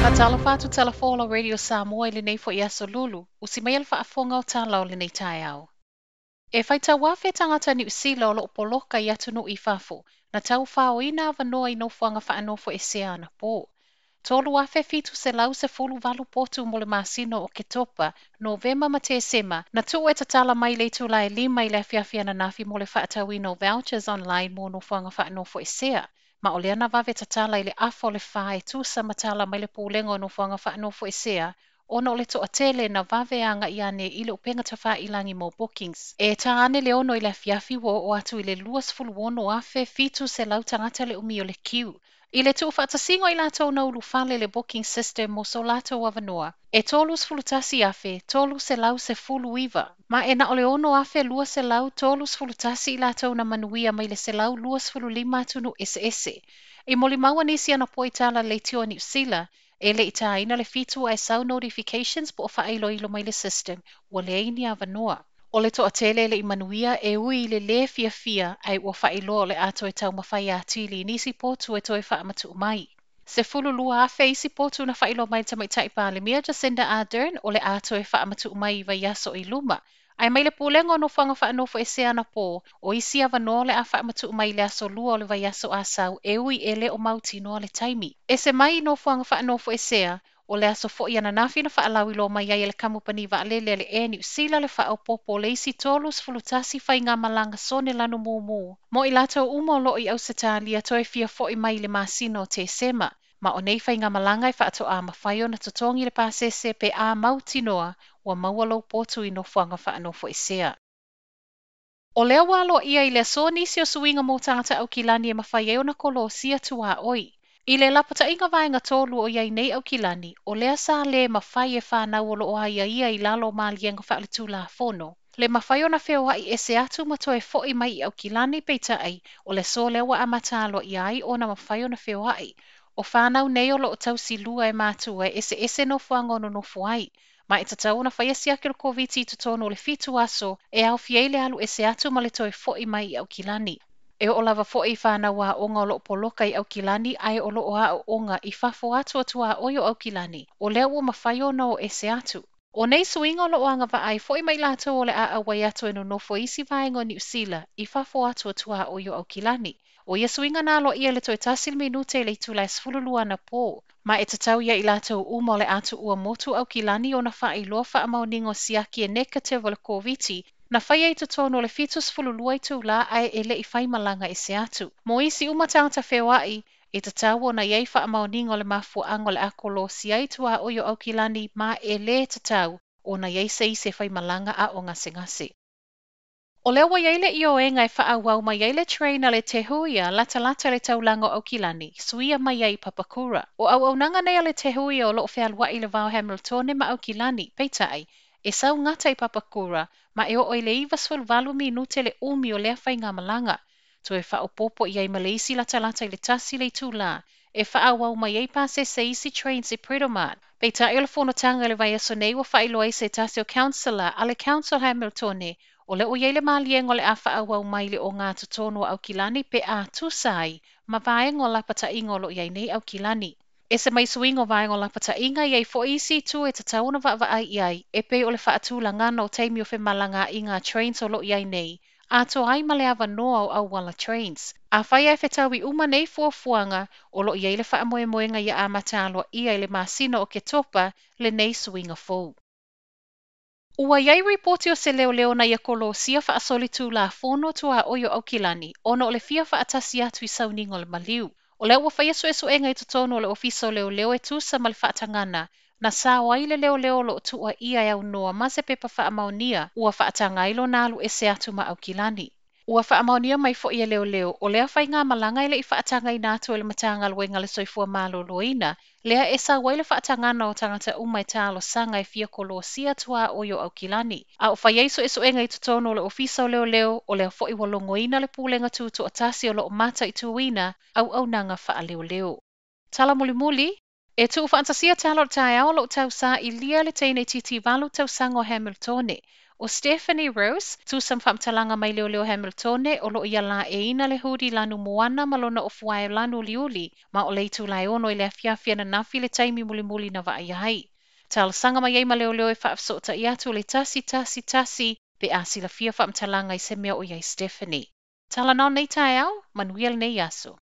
Talafatu Tulafono Radio Samoa le nei fo ia solulu, usi mai alfa afonga o tala o le nei tai au. E whai ta wafe tangata ni usila o lo poloka i atunu I fafo, na tau whao ina avanoa I no fuanga whaanofo e se ana po. Tolu wafe fitu se lau se fulu valu potu mo le masino o ke topa, Novemba ma te sema, na tu e tatala mai le tula e lima I le fiafia na nafi mo le whaatawino vouchers online mo no fuanga whaanofo e sea. Ma o leana Vave tatala I le afo le whae tusa matala mai le pūlengo no fuanga whaanofo e sea, ona o le toʻatele na Vave anga I ane I le upenga tawhailangi mo bookings. E tā ane le ono I le fiafi wo o atu I le luas fuluono afe fitu se lau tangata le umi o le kiu. I le tu whaatasingo I latou na ulufale le booking system mo so latou avanoa. E tolus fulutasi afe, tolu se lau se fulu iwa. Ma e na ole ono afe lua se lau tolus fulutasi I latou na manuia mai le se lau luas fululima tunu ese. I moli maua nisi ana poitala le tio ni usila, e le itaina le fitu ai sau notifications po o whaailoilo mai le system, wa le aini avanoa. O le toʻatele le imanuia e ui le fia ai ua whailo le ato e tau mawhai a tili nisi potu e toi whaamatu mai. Se fulu lua afe isi potu na whailo mai tamaitai Palemia Jacinda Ardern o le ato e whaamatu mai I vaiaso I luma. Ai mai le pulengo no whanga whaanofo e se ana po, o isi avanoa le a whaamatu mai le aso lua o le vaiaso a sau e ui e le o mautino le taimi. E se mai no whanga whaanofo e sea, o le aso fo I ana nafi na whaalau I lo mai ai le kamupani vaalele le e ni usila le whaopopo le isi tolus fulutasi whai ngā malanga sone lanu mū. Mo I latou umo lo I ausatalia toe fia fo I mai le masino te sema. Ma o nei whai ngā malanga I whaato a mawhaio na totongi le pasese pe a mautinoa wa maualau potu I no whanga whaanofo I sea. O lea walo ia I le so nisi o suinga mo tangata Aukilani e mawhai na Kolosi a tuaoi. I le lapata inga vaenga tolu o iai nei Aukilani, o lea sa le mawhai e whanau o lo o aia ia I lalo malienga Tulafono. Le mawhai o na wheo ai e se atu mato e fo I mai I Aukilani peitai, o le so lewa amatalo iai o na mawhai o na wheo ai. O whanau nei o lo o tausi lua e mātua e se no whangono no fuai. Ma e tatau na whaia siake lo COVID tutono le fitu aso e au fiele alu e se atu ma le toe fo I mai I Aukilani. E o lava fo I whanau a onga o lo poloka I Aukilani ai o lo o a o onga I whafo atu atua o Aukilani. O lea ua mawhai o no e se atu. O nei suinga o lo o anga vaai fo I mai lato o le a awai atu e no nofo isi vaenga o New Zealand I whafo atu atua o Aukilani. O ia suinga nā lo ia le toe tasil minute le itulai sfululua na po. Ma e tatau ia I lato uma le atu ua motu Aukilani o na wha iloa wha amauningo siaki e negative o le COVID na whai e totono le fitus fululua I tula ai e le I whai malanga e se atu. Mo isi umatangata whewai, e tatau o na iei wha amauningo le mafua ango le a Kolosi ai tua o Aukilani ma e le tatau o na iei se whai malanga a o ngase. O lea wa iei le ioenga e faauau mai iei le Tapena le Te Huia lata le taulanga o Aukilani, suia mai iei papakura. O au nanga nei le Te Huia o loo whealua I le vau Hamiltone ma Aukilani, peitai, e sau ngata I papakura, ma e o le iwa valu minute le umi o lea whai ngā malanga. To e whaopopo iei Malaysi lata I le tasi le tula, e whaauau mai iei pase se isi train se Predoman. Peitai o le whanotanga le vai aso nei wa whailoa se tasi o councillor a le council Hamiltone, o le o iei le maliengo le a whaauau mai le o ngā tutono Aukilani pe a tusai, ma vaengo lapata ingo lo iei nei Aukilani. E se mai suingo vaengo lapata inga iei fo isi tu e tatauna va iei, e pe o le whaatula ngana o teimi o fe malanga I ngā trains o lo iei nei, a to ai ma le avanoa o awala trains. A whai e whetawi uma nei fuafuanga o lo iei le whaamoemoenga ia a matalo iei le masino o ke topa le nei suinga fou. Ua iei reporti o se leoleo na ia Kolosi a faasolitulafono tuaoi o Aukilani, ona o le fia faatasi atu I sauniga o le maliu. O lea ua whaia suesuenga I totono o le ofisa o leoleo e tusa ma le faatangana, na saoai le leoleo lo tuua ia e au noa ma se pepa faamaonia ua faatangailo na alu e se atu ma Aukilani. Ua faamaonia mai fo ia leoleo, o lea whai ngā malanga I le I faatangai nātu e le matanga luenga le soifua maloloina, lea e sa waile faatangana o tangata umai talo sanga e fia Kolosi atua o Aukilani. A o whai so enga I totono o le ofisa o leoleo, o lea fo I walongoina le pūlenga tūtu o tasi o lo o mata I tuina, au nanga wha leoleo. Tala muli, e tu fantasia talo tae ao lo tau sa I lia le teine titi valu tau sango Hamiltone. O Stephanie Rose, tusam whamtalanga mai leoleo Hamiltone o lo ia la e ina le hudi lanu moana malona o fuae lanu liuli ma o leitu lai ono i le afiafia na nafi le taimi muli na vaaiai. Tal sanga mai ma leoleo e whaafsota i atu le tasi pe asi la fia whamtalanga i se mea o iai Stephanie. Tala nao nei tae au, manuia le nei aso.